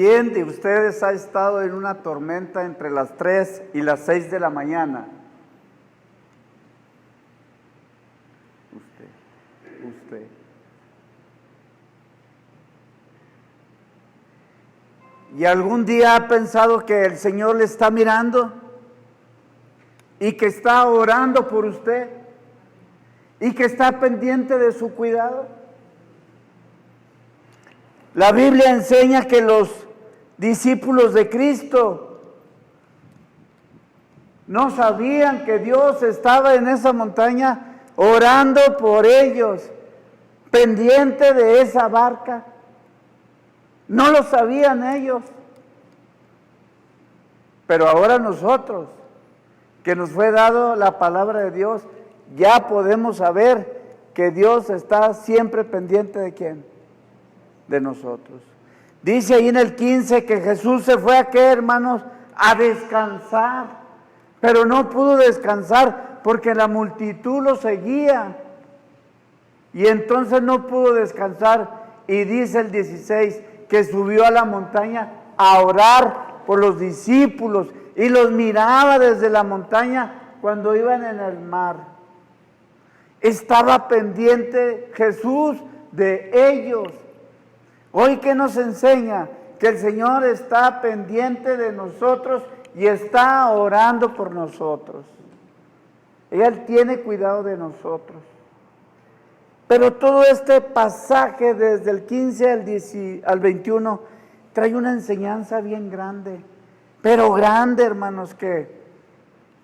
¿Quién de ustedes ha estado en una tormenta entre las 3 y las 6 de la mañana? Usted. ¿Y algún día ha pensado que el Señor le está mirando y que está orando por usted y que está pendiente de su cuidado? La Biblia enseña que los discípulos de Cristo no sabían que Dios estaba en esa montaña orando por ellos, pendiente de esa barca. No lo sabían ellos. Pero ahora nosotros, que nos fue dado la palabra de Dios, ya podemos saber que Dios está siempre pendiente de ¿quién? De nosotros. Dice ahí en el 15 que Jesús se fue a ¿qué, hermanos? A descansar. Pero no pudo descansar porque la multitud lo seguía. Y entonces no pudo descansar. Y dice el 16 que subió a la montaña a orar por los discípulos. Y los miraba desde la montaña cuando iban en el mar. Estaba pendiente Jesús de ellos. Hoy, ¿qué nos enseña? Que el Señor está pendiente de nosotros y está orando por nosotros. Él tiene cuidado de nosotros. Pero todo este pasaje desde el 15 al 21 trae una enseñanza bien grande. Pero grande, hermanos, que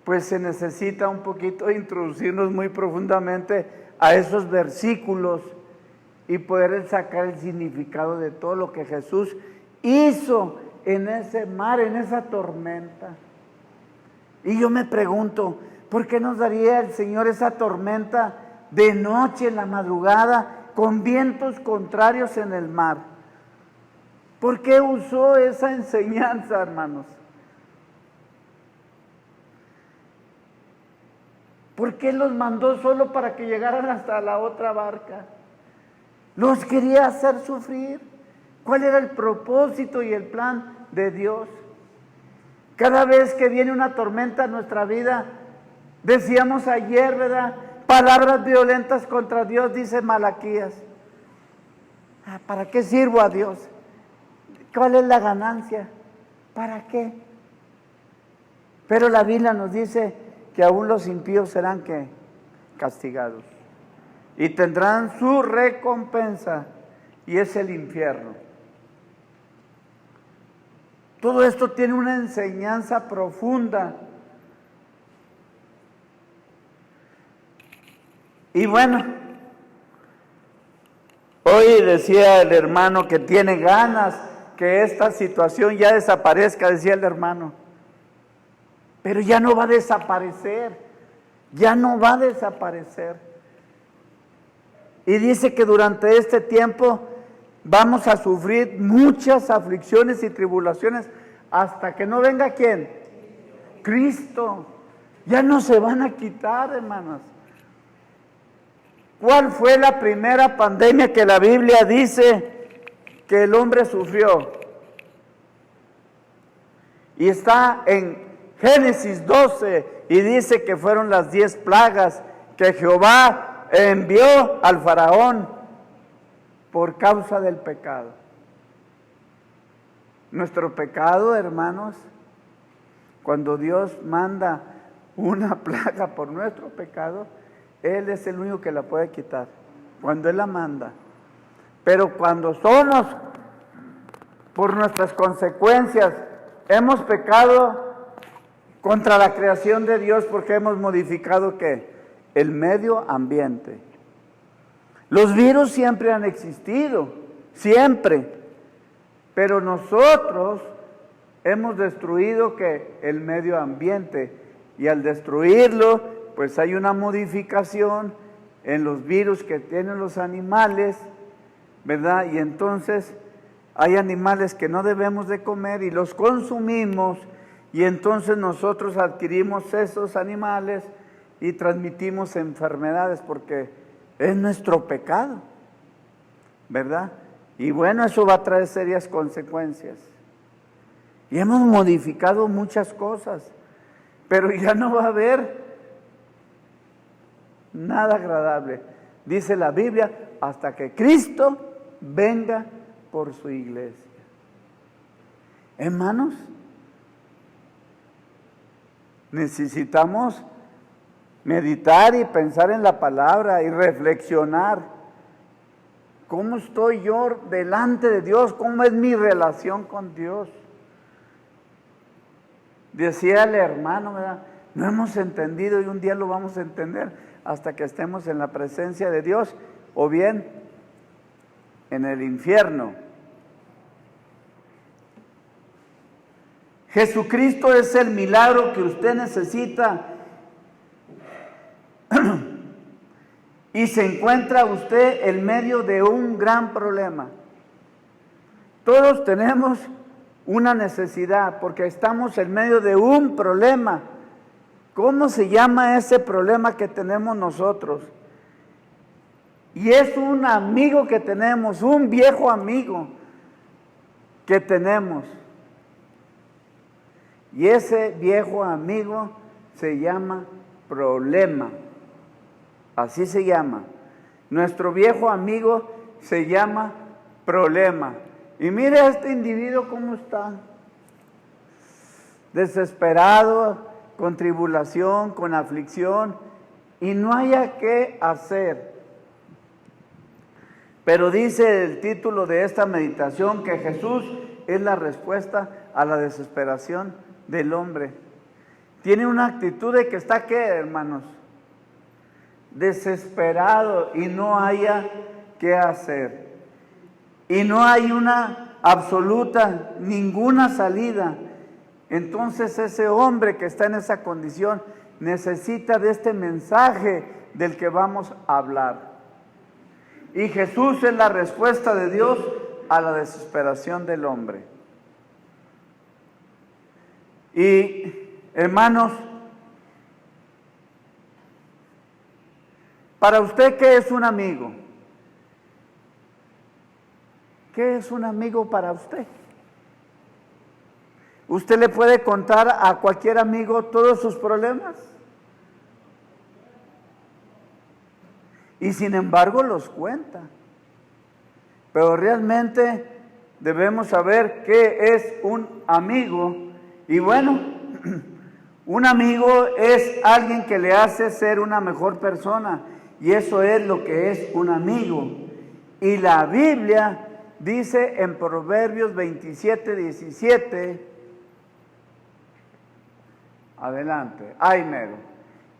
pues se necesita un poquito introducirnos muy profundamente a esos versículos y poder sacar el significado de todo lo que Jesús hizo en ese mar, en esa tormenta. Y yo me pregunto, ¿por qué nos daría el Señor esa tormenta de noche, en la madrugada, con vientos contrarios en el mar? ¿Por qué usó esa enseñanza, hermanos? ¿Por qué los mandó solo para que llegaran hasta la otra barca? Los quería hacer sufrir. ¿Cuál era el propósito y el plan de Dios? Cada vez que viene una tormenta a nuestra vida, decíamos ayer, ¿verdad? Palabras violentas contra Dios, dice Malaquías. ¿Para qué sirvo a Dios? ¿Cuál es la ganancia? ¿Para qué? Pero la Biblia nos dice que aún los impíos serán ¿qué? Castigados. Y tendrán su recompensa, y es el infierno. Todo esto tiene una enseñanza profunda. Y bueno, hoy decía el hermano que tiene ganas que esta situación ya desaparezca, decía el hermano. Pero ya no va a desaparecer, ya no va a desaparecer. Y dice que durante este tiempo vamos a sufrir muchas aflicciones y tribulaciones hasta que no venga ¿quién? Cristo. Ya no se van a quitar, hermanos. ¿Cuál fue la primera pandemia que la Biblia dice que el hombre sufrió? Y está en Génesis 12 y dice que fueron las 10 plagas que Jehová envió al faraón por causa del pecado. Nuestro pecado, hermanos, cuando Dios manda una plaga por nuestro pecado, Él es el único que la puede quitar, cuando Él la manda. Pero cuando somos, por nuestras consecuencias, hemos pecado contra la creación de Dios porque hemos modificado ¿qué? El medio ambiente. Los virus siempre han existido, siempre, pero nosotros hemos destruido ¿qué? El medio ambiente, y al destruirlo, pues hay una modificación en los virus que tienen los animales, ¿verdad? Y entonces hay animales que no debemos de comer y los consumimos, y entonces nosotros adquirimos esos animales y transmitimos enfermedades porque es nuestro pecado, ¿verdad? Y bueno, eso va a traer serias consecuencias. Y hemos modificado muchas cosas, pero ya no va a haber nada agradable. Dice la Biblia, hasta que Cristo venga por su iglesia. Hermanos, necesitamos meditar y pensar en la palabra y reflexionar. ¿Cómo estoy yo delante de Dios? ¿Cómo es mi relación con Dios? Decía el hermano, ¿verdad? No hemos entendido y un día lo vamos a entender hasta que estemos en la presencia de Dios o bien en el infierno. Jesucristo es el milagro que usted necesita y se encuentra usted en medio de un gran problema. Todos tenemos una necesidad porque estamos en medio de un problema. ¿Cómo se llama ese problema que tenemos nosotros? Y es un amigo que tenemos, un viejo amigo que tenemos. Y ese viejo amigo se llama problema. Así se llama. Nuestro viejo amigo se llama problema. Y mire a este individuo cómo está. Desesperado, con tribulación, con aflicción, y no haya qué hacer. Pero dice el título de esta meditación que Jesús es la respuesta a la desesperación del hombre. Tiene una actitud de que está, ¿qué, hermanos? Desesperado y no haya qué hacer. Y no hay una absoluta, ninguna salida. Entonces ese hombre que está en esa condición necesita de este mensaje del que vamos a hablar. Y Jesús es la respuesta de Dios a la desesperación del hombre. Y hermanos, para usted, ¿qué es un amigo? ¿Qué es un amigo para usted? ¿Usted le puede contar a cualquier amigo todos sus problemas? Y sin embargo los cuenta. Pero realmente debemos saber qué es un amigo. Y bueno, un amigo es alguien que le hace ser una mejor persona. Y eso es lo que es un amigo. Y la Biblia dice en Proverbios 27:17, adelante, ay mero,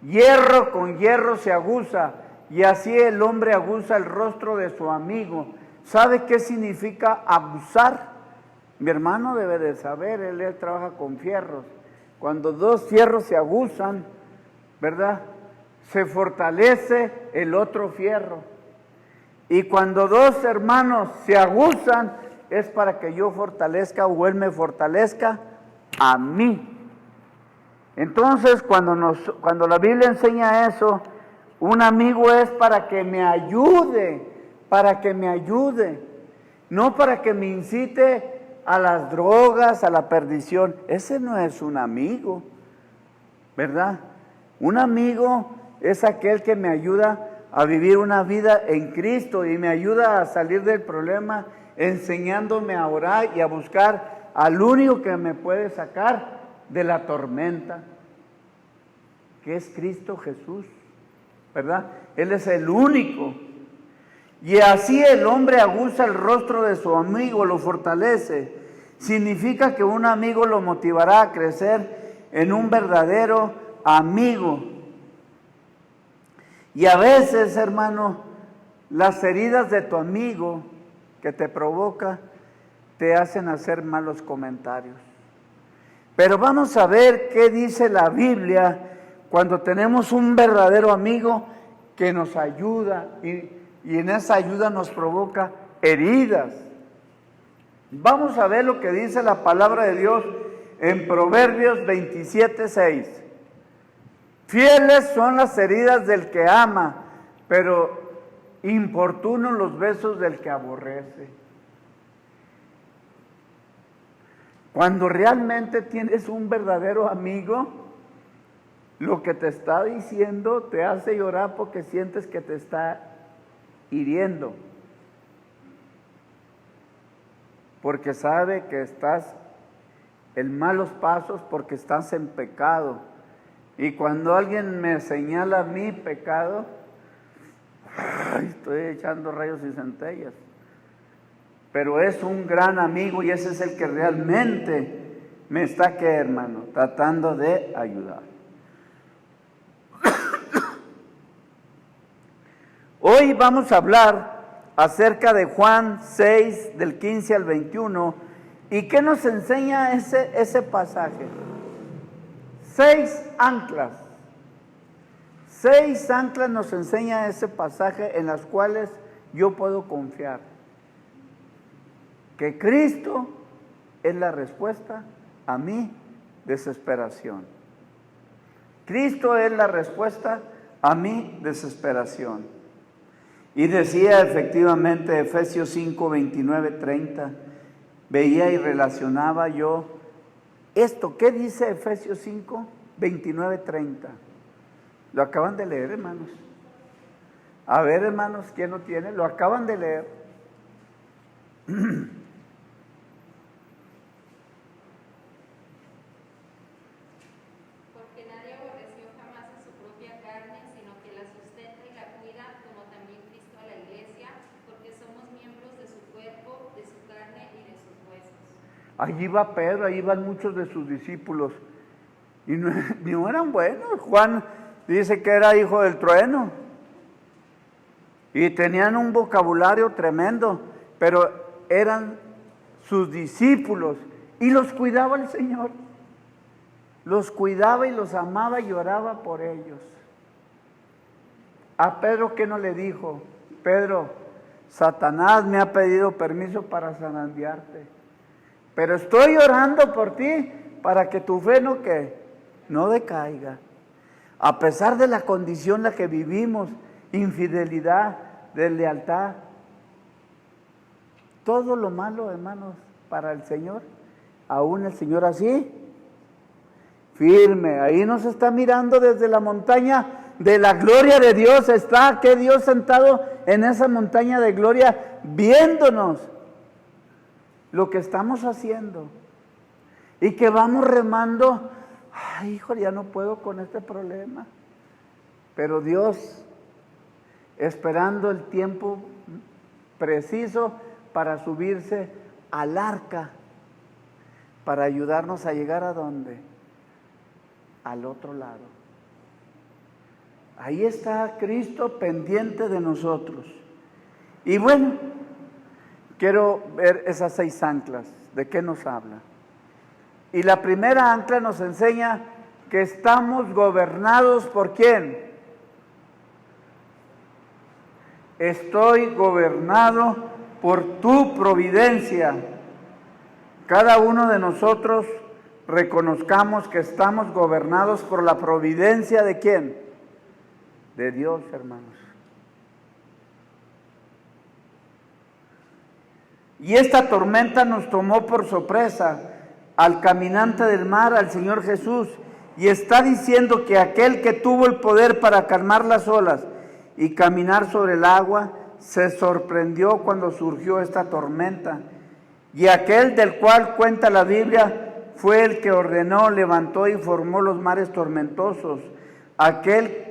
hierro con hierro se aguza, y así el hombre aguza el rostro de su amigo. ¿Sabe qué significa abusar? Mi hermano debe de saber, él trabaja con fierros. Cuando dos fierros se aguzan, ¿verdad? Se fortalece el otro fierro. Y cuando dos hermanos se aguzan, es para que yo fortalezca o él me fortalezca a mí. Entonces, cuando la Biblia enseña eso, un amigo es para que me ayude, no para que me incite a las drogas, a la perdición. Ese no es un amigo, ¿verdad? Un amigo es aquel que me ayuda a vivir una vida en Cristo y me ayuda a salir del problema enseñándome a orar y a buscar al único que me puede sacar de la tormenta, que es Cristo Jesús, ¿verdad? Él es el único. Y así el hombre aguza el rostro de su amigo, lo fortalece. Significa que un amigo lo motivará a crecer en un verdadero amigo. Y a veces, hermano, las heridas de tu amigo que te provoca te hacen hacer malos comentarios. Pero vamos a ver qué dice la Biblia cuando tenemos un verdadero amigo que nos ayuda y en esa ayuda nos provoca heridas. Vamos a ver lo que dice la palabra de Dios en Proverbios 27:6. Fieles son las heridas del que ama, pero importunos los besos del que aborrece. Cuando realmente tienes un verdadero amigo, lo que te está diciendo te hace llorar porque sientes que te está hiriendo. Porque sabe que estás en malos pasos, porque estás en pecado. Y cuando alguien me señala mi pecado, estoy echando rayos y centellas. Pero es un gran amigo y ese es el que realmente me está, ¿qué, hermano? Tratando de ayudar. Hoy vamos a hablar acerca de Juan 6, del 15 al 21. ¿Y qué nos enseña ese pasaje? 6 anclas. 6 anclas nos enseña ese pasaje en las cuales yo puedo confiar. Que Cristo es la respuesta a mi desesperación. Cristo es la respuesta a mi desesperación. Y decía efectivamente Efesios 5, 29, 30, veía y relacionaba yo esto. ¿Qué dice Efesios 5, 29, 30? Lo acaban de leer, hermanos. A ver, hermanos, ¿quién lo tiene? Lo acaban de leer. Allí va Pedro, allí van muchos de sus discípulos. Y no eran buenos. Juan dice que era hijo del trueno. Y tenían un vocabulario tremendo, pero eran sus discípulos. Y los cuidaba el Señor. Los cuidaba y los amaba y oraba por ellos. A Pedro, ¿qué no le dijo? Pedro, Satanás me ha pedido permiso para zarandearte. Pero estoy orando por ti para que tu fe no decaiga. A pesar de la condición en la que vivimos, infidelidad, deslealtad, todo lo malo, hermanos, para el Señor, aún el Señor así, firme, ahí nos está mirando desde la montaña de la gloria de Dios, está que Dios sentado en esa montaña de gloria, viéndonos lo que estamos haciendo y que vamos remando. Ay, hijo, ya no puedo con este problema. Pero Dios, esperando el tiempo preciso para subirse al arca, para ayudarnos a llegar ¿a dónde? Al otro lado. Ahí está Cristo pendiente de nosotros. Y bueno, quiero ver esas 6 anclas. ¿De qué nos habla? Y la primera ancla nos enseña que estamos gobernados ¿por quién? Estoy gobernado por tu providencia. Cada uno de nosotros reconozcamos que estamos gobernados por la providencia ¿de quién? De Dios, hermanos. Y esta tormenta nos tomó por sorpresa al caminante del mar, al Señor Jesús, y está diciendo que aquel que tuvo el poder para calmar las olas y caminar sobre el agua, se sorprendió cuando surgió esta tormenta. Y aquel del cual cuenta la Biblia fue el que ordenó, levantó y formó los mares tormentosos. Aquel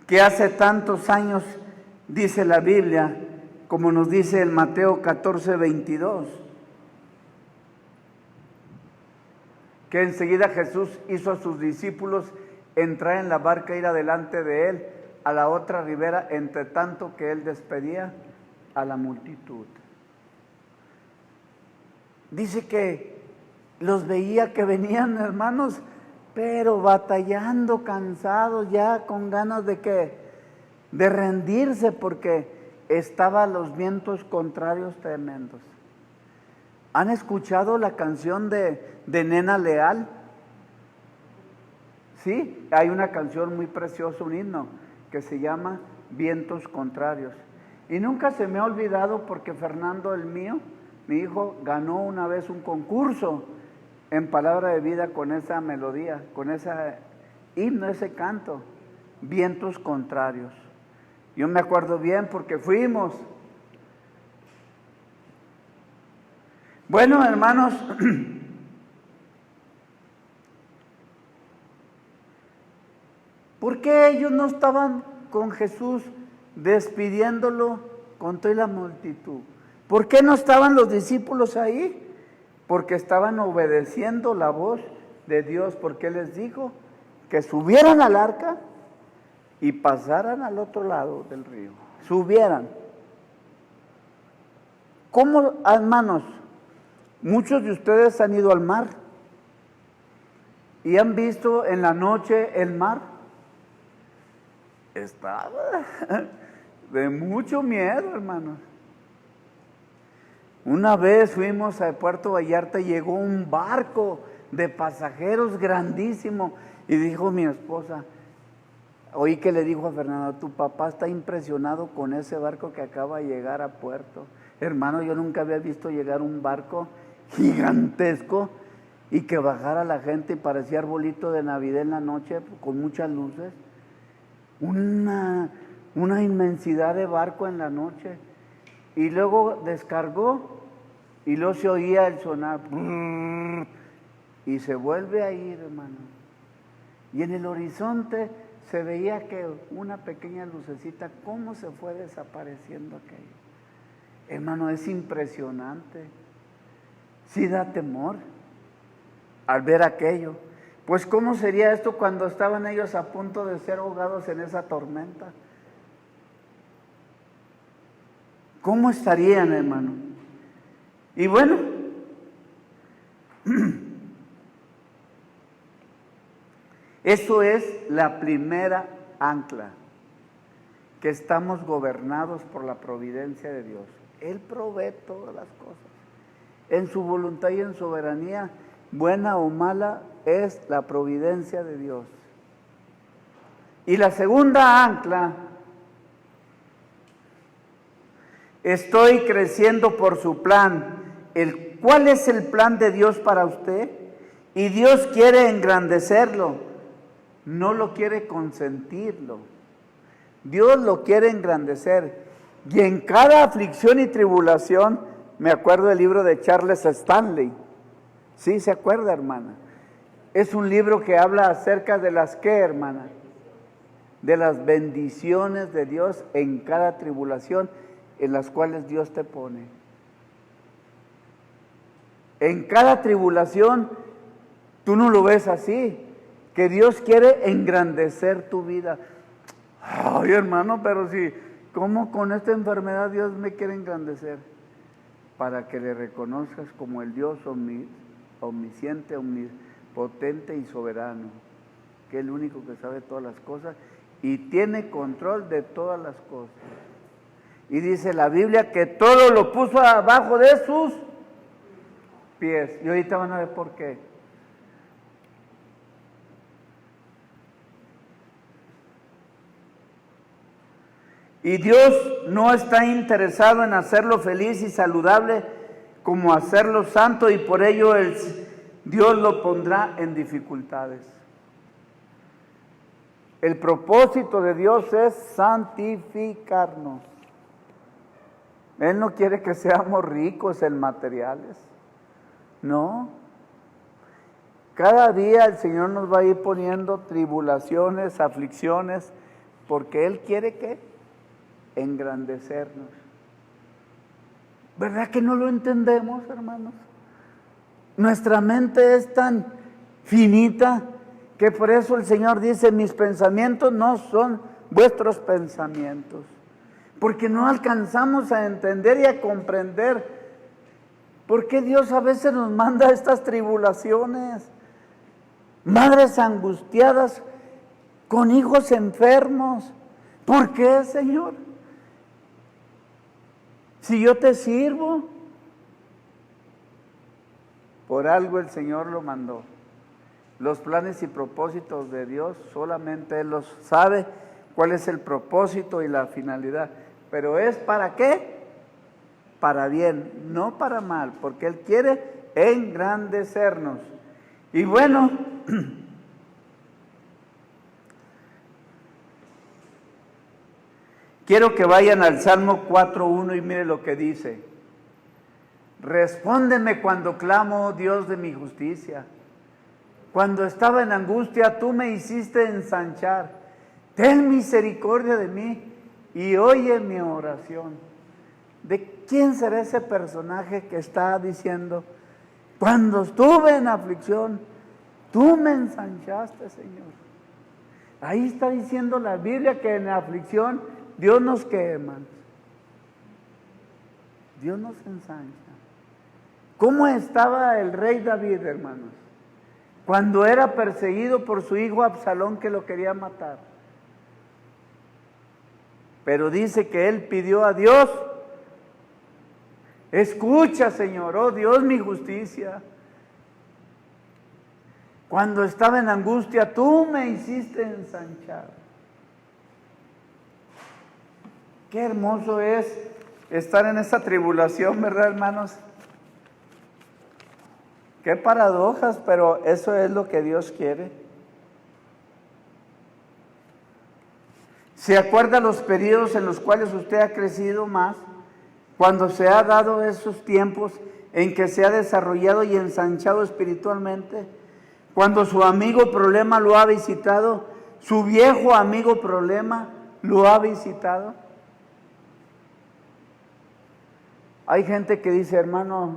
que hace tantos años, dice la Biblia, como nos dice en Mateo 14, 22, que enseguida Jesús hizo a sus discípulos entrar en la barca e ir adelante de él a la otra ribera, entre tanto que él despedía a la multitud. Dice que los veía que venían, hermanos, pero batallando, cansados, ya con ganas de ¿qué? De rendirse, porque estaban los vientos contrarios tremendos. ¿Han escuchado la canción de Nena Leal? Sí, hay una canción muy preciosa, un himno, que se llama Vientos Contrarios. Y nunca se me ha olvidado porque Fernando, el mío, Mi hijo ganó una vez un concurso en Palabra de Vida con esa melodía, con ese himno, ese canto, Vientos Contrarios. Yo me acuerdo bien porque fuimos. Bueno, hermanos, ¿por qué ellos no estaban con Jesús despidiéndolo con toda la multitud? ¿Por qué no estaban los discípulos ahí? Porque estaban obedeciendo la voz de Dios, porque Él les dijo que subieran al arca y pasaran al otro lado del río. Subieran. ¿Cómo, hermanos? Muchos de ustedes han ido al mar y han visto en la noche el mar. Estaba de mucho miedo, hermanos. Una vez fuimos a Puerto Vallarta y llegó un barco de pasajeros grandísimo y dijo mi esposa, oí que le dijo a Fernando, tu papá está impresionado con ese barco que acaba de llegar a puerto. Hermano, yo nunca había visto llegar un barco gigantesco y que bajara la gente y parecía arbolito de Navidad en la noche con muchas luces. Una inmensidad de barco en la noche. Y luego descargó y luego se oía el sonar y se vuelve a ir, hermano. Y en el horizonte se veía que una pequeña lucecita, cómo se fue desapareciendo aquello. Hermano, es impresionante. Sí da temor al ver aquello. Pues ¿cómo sería esto cuando estaban ellos a punto de ser ahogados en esa tormenta? ¿Cómo estarían, hermano? Y bueno, eso es la primera ancla, que estamos gobernados por la providencia de Dios. Él provee todas las cosas. En su voluntad y en soberanía, buena o mala, es la providencia de Dios. Y la segunda ancla, estoy creciendo por su plan. ¿Cuál es el plan de Dios para usted? Y Dios quiere engrandecerlo, no lo quiere consentirlo. Dios lo quiere engrandecer. Y en cada aflicción y tribulación, me acuerdo del libro de Charles Stanley. ¿Sí se acuerda, hermana? Es un libro que habla acerca de las ¿qué, hermana? De las bendiciones de Dios en cada tribulación en las cuales Dios te pone. En cada tribulación, tú no lo ves así, que Dios quiere engrandecer tu vida. Ay, hermano, pero si, ¿cómo con esta enfermedad Dios me quiere engrandecer? Para que le reconozcas como el Dios omnisciente, omnipotente y soberano, que es el único que sabe todas las cosas y tiene control de todas las cosas. Y dice la Biblia que todo lo puso abajo de sus pies. Y ahorita van a ver por qué. Y Dios no está interesado en hacerlo feliz y saludable como hacerlo santo, y por ello Dios lo pondrá en dificultades. El propósito de Dios es santificarnos. Él no quiere que seamos ricos en materiales. No. Cada día el Señor nos va a ir poniendo tribulaciones, aflicciones, porque Él quiere que engrandecernos. ¿Verdad que no lo entendemos, hermanos? Nuestra mente es tan finita que por eso el Señor dice, mis pensamientos no son vuestros pensamientos. Porque no alcanzamos a entender y a comprender por qué Dios a veces nos manda estas tribulaciones. Madres angustiadas con hijos enfermos. ¿Por qué, Señor? Si yo te sirvo, por algo el Señor lo mandó. Los planes y propósitos de Dios, solamente Él los sabe, cuál es el propósito y la finalidad. Pero ¿es para qué? para bien, no para mal, porque Él quiere engrandecernos. Y bueno, quiero que vayan al Salmo 4:1 y mire lo que dice. Respóndeme cuando clamo, Dios de mi justicia. Cuando estaba en angustia, tú me hiciste ensanchar. Ten misericordia de mí y oye mi oración. ¿De quién será ese personaje que está diciendo, cuando estuve en aflicción, tú me ensanchaste, Señor? Ahí está diciendo la Biblia que en la aflicción Dios nos quema. Dios nos ensancha. ¿Cómo estaba el rey David, hermanos? Cuando era perseguido por su hijo Absalón, que lo quería matar. Pero dice que él pidió a Dios, escucha, Señor, oh Dios, mi justicia. Cuando estaba en angustia, tú me hiciste ensanchar. Qué hermoso es estar en esa tribulación, ¿verdad, hermanos? Qué paradojas, pero eso es lo que Dios quiere. ¿Se acuerda los periodos en los cuales usted ha crecido más? Cuando se ha dado esos tiempos en que se ha desarrollado y ensanchado espiritualmente. Cuando su amigo problema lo ha visitado, su viejo amigo problema lo ha visitado. Hay gente que dice, hermano,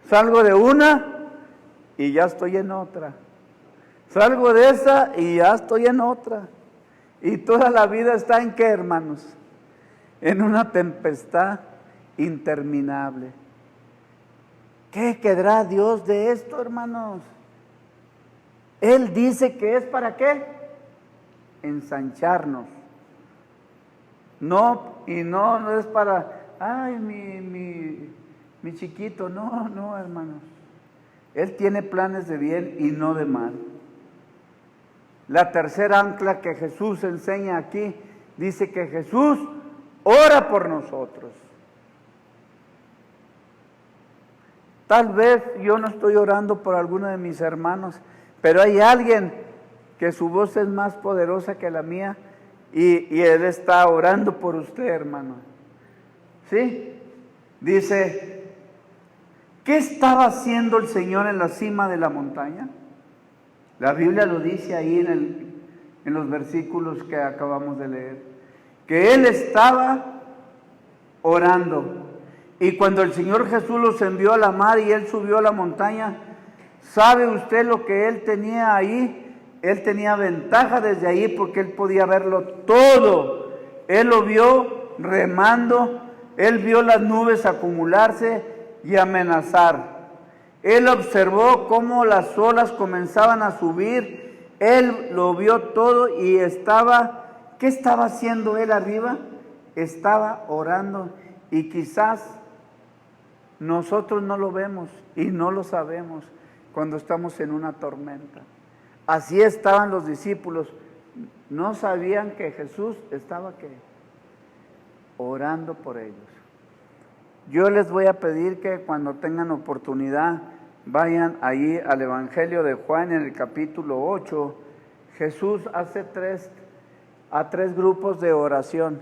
salgo de una y ya estoy en otra. Salgo de esa y ya estoy en otra. Y toda la vida está ¿en qué, hermanos? En una tempestad interminable. ¿Qué quedará Dios de esto, hermanos? Él dice que es ¿para qué? Ensancharnos. No es para, ay, mi chiquito. No, hermanos. Él tiene planes de bien y no de mal. La tercera ancla que Jesús enseña aquí, dice que Jesús ora por nosotros. Tal vez yo no estoy orando por alguno de mis hermanos, pero hay alguien que su voz es más poderosa que la mía y Él está orando por usted, hermano. ¿Sí? Dice, ¿qué estaba haciendo el Señor en la cima de la montaña? La Biblia lo dice ahí en los versículos que acabamos de leer, que Él estaba orando. Y cuando el Señor Jesús los envió a la mar y Él subió a la montaña, ¿sabe usted lo que Él tenía ahí? Él tenía ventaja desde ahí porque Él podía verlo todo. Él lo vio remando, Él vio las nubes acumularse y amenazar. Él observó cómo las olas comenzaban a subir. Él lo vio todo y ¿qué estaba haciendo Él arriba? Estaba orando y quizás nosotros no lo vemos y no lo sabemos cuando estamos en una tormenta. Así estaban los discípulos. No sabían que Jesús estaba ¿qué? Orando por ellos. Yo les voy a pedir que cuando tengan oportunidad vayan ahí al Evangelio de Juan en el capítulo 8. Jesús hace a tres grupos de oración.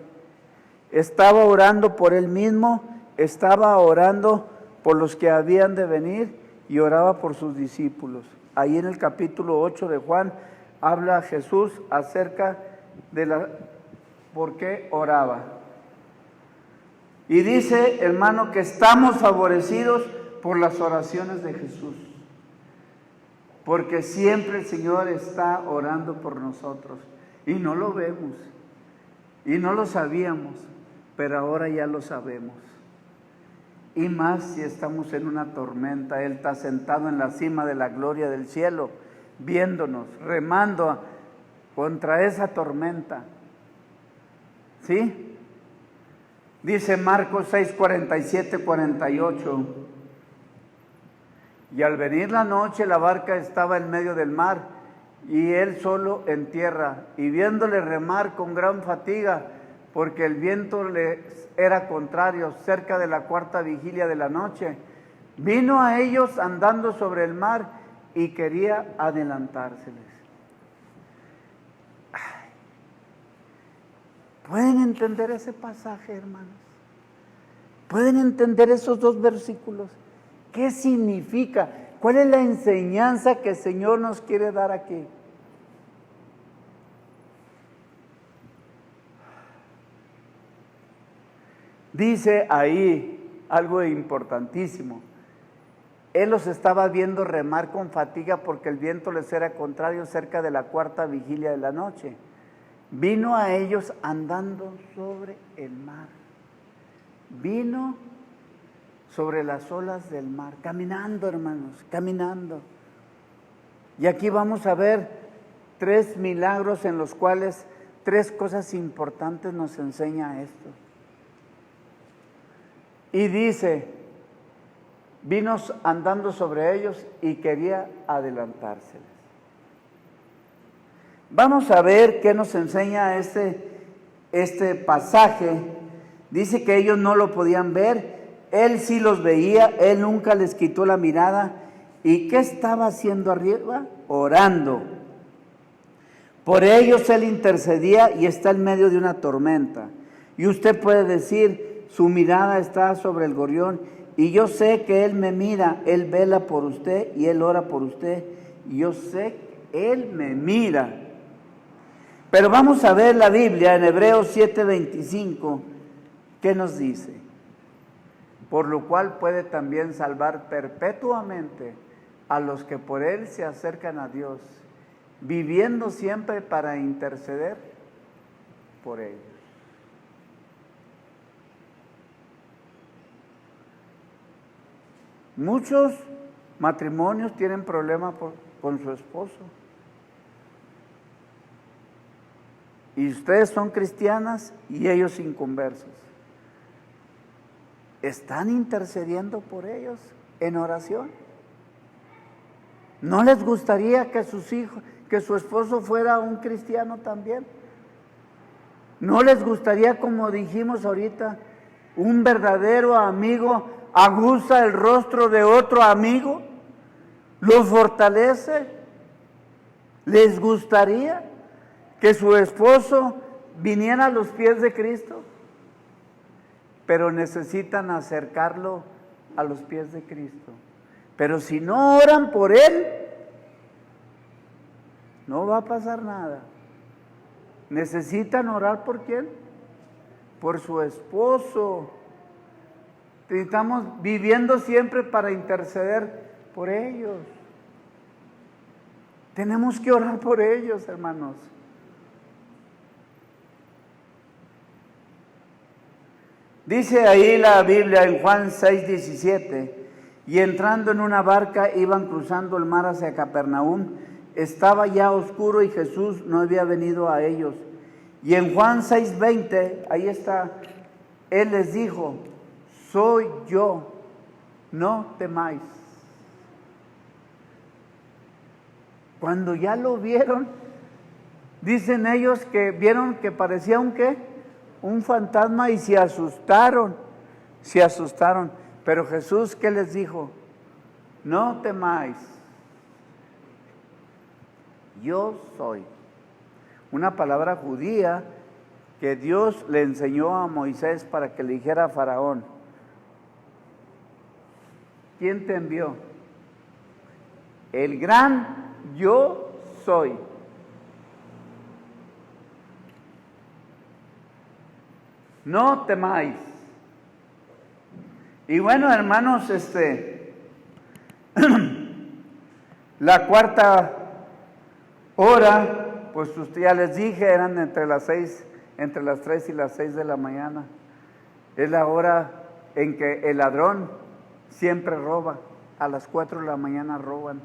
Estaba orando por Él mismo, estaba orando por los que habían de venir y oraba por sus discípulos. Ahí en el capítulo 8 de Juan habla Jesús acerca de por qué oraba. Y dice, hermano, que estamos favorecidos por las oraciones de Jesús. Porque siempre el Señor está orando por nosotros. Y no lo vemos. Y no lo sabíamos. Pero ahora ya lo sabemos. Y más si estamos en una tormenta. Él está sentado en la cima de la gloria del cielo, viéndonos, remando contra esa tormenta. ¿Sí? Dice Marcos 6, 47, 48. Y al venir la noche, la barca estaba en medio del mar y él solo en tierra. Y viéndole remar con gran fatiga, porque el viento les era contrario, cerca de la cuarta vigilia de la noche. Vino a ellos andando sobre el mar y quería adelantárseles. ¿Pueden entender ese pasaje, hermanos? ¿Pueden entender esos dos versículos? ¿Qué significa? ¿Cuál es la enseñanza que el Señor nos quiere dar aquí? Dice ahí algo importantísimo. Él los estaba viendo remar con fatiga porque el viento les era contrario cerca de la cuarta vigilia de la noche. Vino a ellos andando sobre el mar. Vino sobre las olas del mar, caminando, hermanos, caminando. Y aquí vamos a ver 3 milagros en los cuales 3 cosas importantes nos enseña esto. Y dice, vino andando sobre ellos y quería adelantárseles. Vamos a ver qué nos enseña este pasaje. Dice que ellos no lo podían ver, él sí los veía, él nunca les quitó la mirada. ¿Y qué estaba haciendo arriba? Orando. Por ellos él intercedía y está en medio de una tormenta. Y usted puede decir, su mirada está sobre el gorrión y yo sé que él me mira, él vela por usted y él ora por usted. Y yo sé que él me mira. Pero vamos a ver la Biblia en Hebreos 7:25, ¿qué nos dice? Por lo cual puede también salvar perpetuamente a los que por él se acercan a Dios, viviendo siempre para interceder por ellos. Muchos matrimonios tienen problemas con su esposo. Y ustedes son cristianas y ellos inconversos. ¿Están intercediendo por ellos en oración? ¿No les gustaría que sus hijos, que su esposo fuera un cristiano también? ¿No les gustaría, como dijimos ahorita, un verdadero amigo aguza el rostro de otro amigo? ¿Lo fortalece? ¿Les gustaría que su esposo viniera a los pies de Cristo? Pero necesitan acercarlo a los pies de Cristo. Pero si no oran por él, no va a pasar nada. ¿Necesitan orar por quién? Por su esposo. Estamos viviendo siempre para interceder por ellos. Tenemos que orar por ellos, hermanos. Dice ahí la Biblia en Juan 6:17, y entrando en una barca iban cruzando el mar hacia Capernaum. Estaba ya oscuro y Jesús no había venido a ellos. Y en Juan 6:20, ahí está, él les dijo, soy yo, no temáis. Cuando ya lo vieron, dicen ellos que vieron que parecía un ¿qué? Un fantasma y se asustaron. Pero Jesús, ¿qué les dijo? No temáis, yo soy. Una palabra judía que Dios le enseñó a Moisés para que le dijera a Faraón, ¿quién te envió? El gran yo soy. No temáis. Y bueno, hermanos, la cuarta hora, pues ya les dije, eran entre las 3 y las 6 de la mañana. Es la hora en que el ladrón siempre roba. A las 4 de la mañana roban,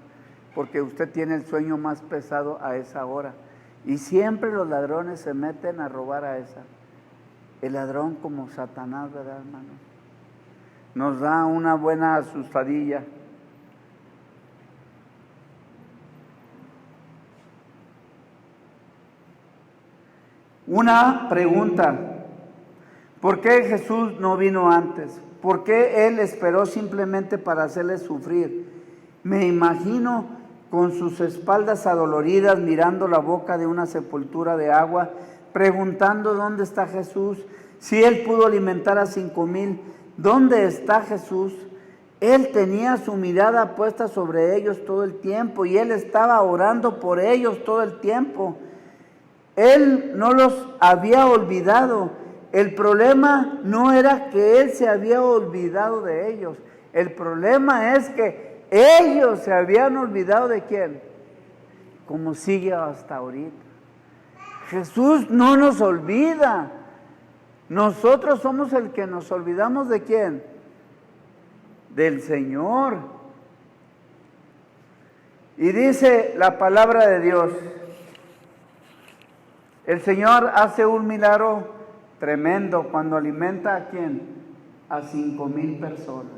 porque usted tiene el sueño más pesado a esa hora. Y siempre los ladrones se meten a robar a esa. El ladrón como Satanás, ¿verdad, hermano? Nos da una buena asustadilla. Una pregunta, ¿Por qué Jesús no vino antes? ¿Por qué Él esperó simplemente para hacerles sufrir? Me imagino con sus espaldas adoloridas, mirando la boca de una sepultura de agua, preguntando dónde está Jesús. Si Él pudo alimentar a 5,000, ¿dónde está Jesús? Él tenía su mirada puesta sobre ellos todo el tiempo y Él estaba orando por ellos todo el tiempo. Él no los había olvidado. El problema no era que Él se había olvidado de ellos. El problema es que ellos se habían olvidado de quién. Como sigue hasta ahorita. Jesús no nos olvida. Nosotros somos el que nos olvidamos de quién. Del Señor. Y dice la palabra de Dios. El Señor hace un milagro tremendo cuando alimenta a quién, a 5,000 personas.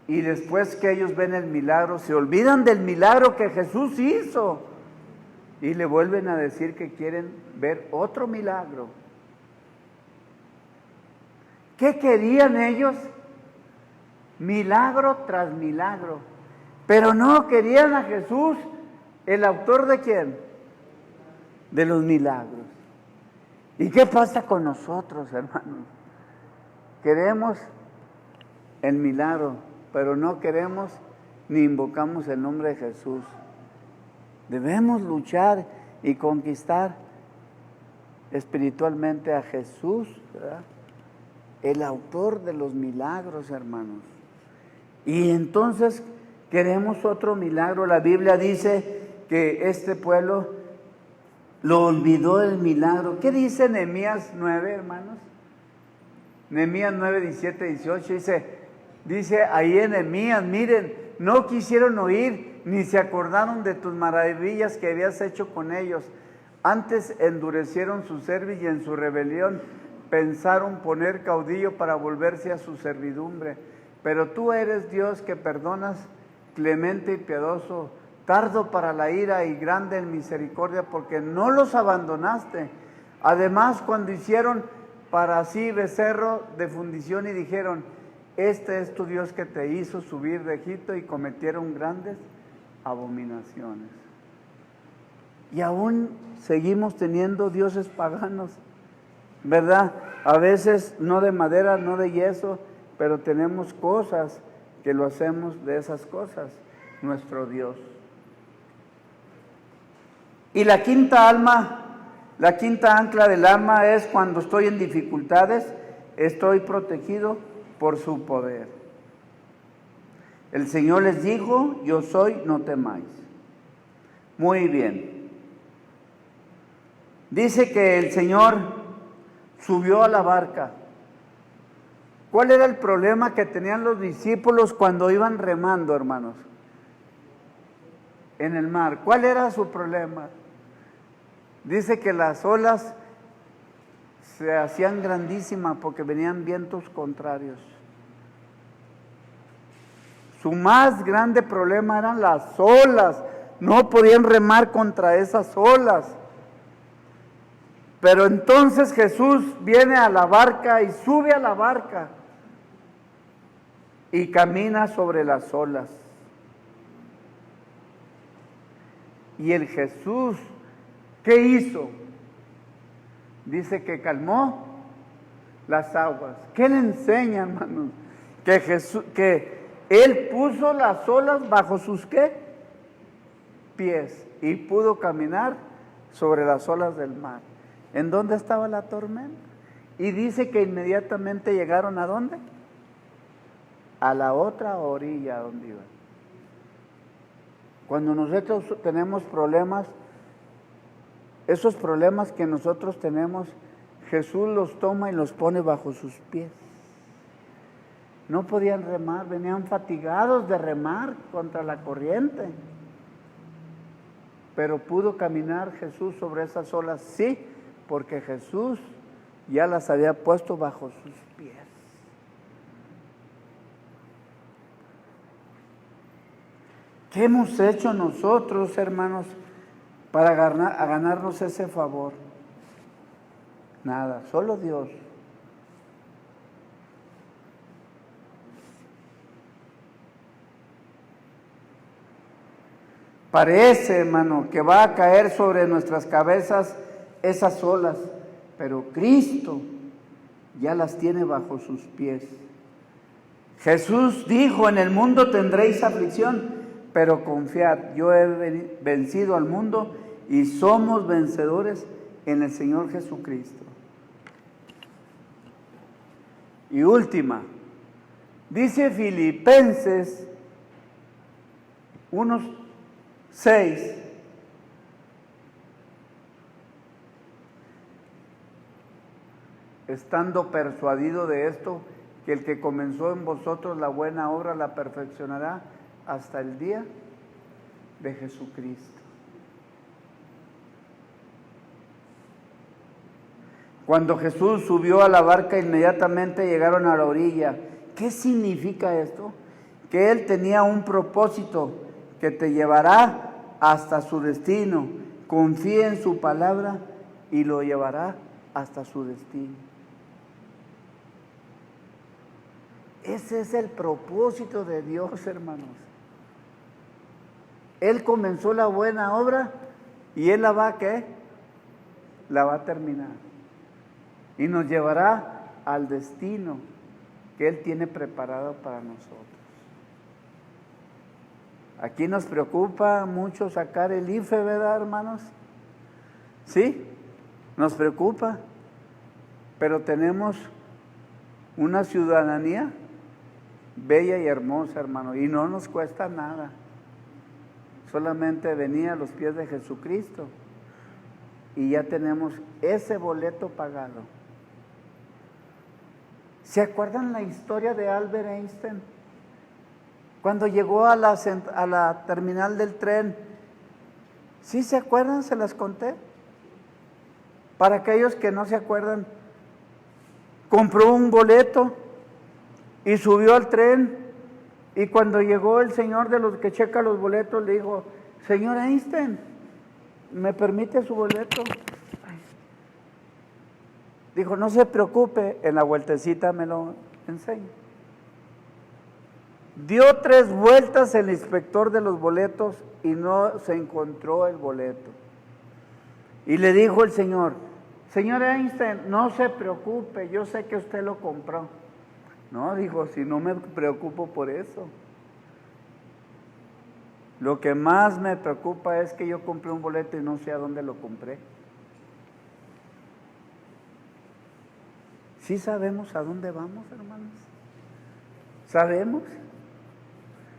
Y después que ellos ven el milagro, se olvidan del milagro que Jesús hizo y le vuelven a decir que quieren ver otro milagro. ¿Qué querían ellos? Milagro tras milagro. Pero no querían a Jesús, el autor de quién? De los milagros. ¿Y qué pasa con nosotros, hermanos? Queremos el milagro, pero no queremos ni invocamos el nombre de Jesús. Debemos luchar y conquistar espiritualmente a Jesús, ¿verdad? El autor de los milagros, hermanos. Y entonces queremos otro milagro. La Biblia dice que este pueblo lo olvidó el milagro. ¿Qué dice Nehemías 9, hermanos? Nehemías 9, 17, 18 dice ahí en Nehemías, miren, no quisieron oír ni se acordaron de tus maravillas que habías hecho con ellos. Antes endurecieron su cerviz y en su rebelión pensaron poner caudillo para volverse a su servidumbre. Pero tú eres Dios que perdonas, clemente y piadoso, tardo para la ira y grande en misericordia, porque no los abandonaste. Además, cuando hicieron para sí becerro de fundición y dijeron, este es tu Dios que te hizo subir de Egipto, y cometieron grandes abominaciones. Y aún seguimos teniendo dioses paganos, ¿verdad? A veces no de madera, no de yeso, pero tenemos cosas que lo hacemos de esas cosas, nuestro Dios. Y la quinta ancla del alma es cuando estoy en dificultades, estoy protegido por su poder. El Señor les dijo, yo soy, no temáis. Muy bien. Dice que el Señor subió a la barca. ¿Cuál era el problema que tenían los discípulos cuando iban remando, hermanos? En el mar. ¿Cuál era su problema? Dice que las olas se hacían grandísimas porque venían vientos contrarios. Su más grande problema eran las olas. No podían remar contra esas olas. Pero entonces Jesús viene a la barca y sube a la barca y camina sobre las olas. Y el Jesús, ¿qué hizo? Dice que calmó las aguas. ¿Qué le enseña, hermanos? Que Él puso las olas bajo sus ¿qué? Pies, y pudo caminar sobre las olas del mar. ¿En dónde estaba la tormenta? Y dice que inmediatamente llegaron ¿a dónde? A la otra orilla donde iban. Cuando nosotros tenemos problemas, esos problemas que nosotros tenemos, Jesús los toma y los pone bajo sus pies. No podían remar, venían fatigados de remar contra la corriente. Pero pudo caminar Jesús sobre esas olas, sí, porque Jesús ya las había puesto bajo sus pies. ¿Qué hemos hecho nosotros, hermanos, para ganarnos ese favor? nada, solo Dios. Parece, hermano, que va a caer sobre nuestras cabezas esas olas, pero Cristo ya las tiene bajo sus pies. Jesús dijo, en el mundo tendréis aflicción, pero confiad, yo he vencido al mundo y somos vencedores en el Señor Jesucristo. Y última, dice Filipenses 1:6. Estando persuadido de esto, que el que comenzó en vosotros la buena obra la perfeccionará hasta el día de Jesucristo. Cuando Jesús subió a la barca, inmediatamente llegaron a la orilla. ¿Qué significa esto? Que Él tenía un propósito que te llevará hasta su destino. Confía en su palabra y lo llevará hasta su destino. Ese es el propósito de Dios, hermanos. Él comenzó la buena obra y Él la va a ¿qué? La va a terminar. Y nos llevará al destino que Él tiene preparado para nosotros. Aquí nos preocupa mucho sacar el IFE, ¿verdad, hermanos? Sí, nos preocupa, pero tenemos una ciudadanía bella y hermosa, hermano, y no nos cuesta nada. Solamente venir a los pies de Jesucristo y ya tenemos ese boleto pagado. ¿Se acuerdan la historia de Albert Einstein? Cuando llegó a la terminal del tren, ¿sí se acuerdan? Se las conté. Para aquellos que no se acuerdan, compró un boleto y subió al tren, y cuando llegó el señor de los que checa los boletos, le dijo, señor Einstein, ¿me permite su boleto? Dijo, no se preocupe, en la vueltecita me lo enseño. Dio 3 vueltas el inspector de los boletos y no se encontró el boleto. Y le dijo el señor Einstein, no se preocupe, yo sé que usted lo compró. No, dijo, si no me preocupo por eso. Lo que más me preocupa es que yo compré un boleto y no sé a dónde lo compré. ¿Sí sabemos a dónde vamos, hermanos? ¿Sabemos?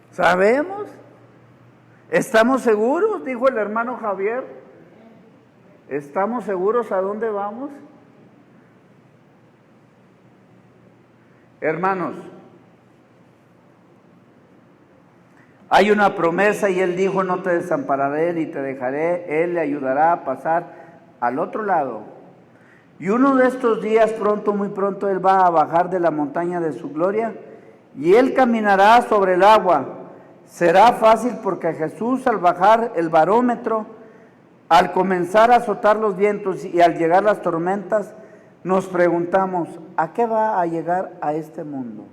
¿Sabemos? ¿Estamos seguros? Dijo el hermano Javier. ¿Estamos seguros a dónde vamos? Hermanos, hay una promesa y Él dijo, no te desampararé ni te dejaré. Él le ayudará a pasar al otro lado. Y uno de estos días, pronto, muy pronto, Él va a bajar de la montaña de su gloria y Él caminará sobre el agua. Será fácil porque Jesús, al bajar el barómetro, al comenzar a azotar los vientos y al llegar las tormentas, nos preguntamos, ¿a qué va a llegar a este mundo?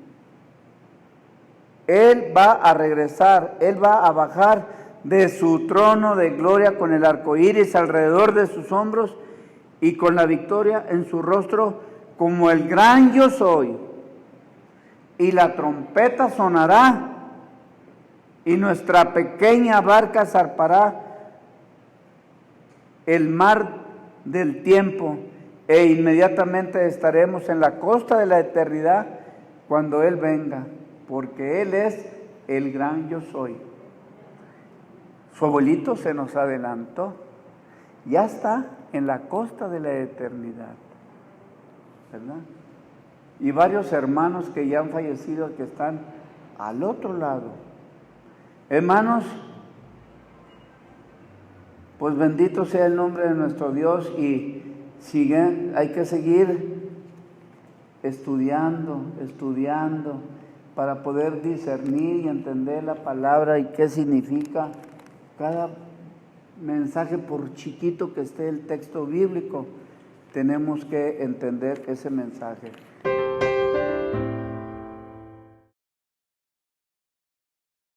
Él va a regresar, Él va a bajar de su trono de gloria con el arco iris alrededor de sus hombros y con la victoria en su rostro como el gran yo soy. Y la trompeta sonará y nuestra pequeña barca zarpará el mar del tiempo e inmediatamente estaremos en la costa de la eternidad cuando Él venga, porque Él es el gran yo soy. Su abuelito se nos adelantó, ya está en la costa de la eternidad, ¿verdad? Y varios hermanos que ya han fallecido que están al otro lado. Hermanos, pues bendito sea el nombre de nuestro Dios y hay que seguir estudiando para poder discernir y entender la palabra y qué significa cada mensaje, por chiquito que esté el texto bíblico. tenemos que entender ese mensaje.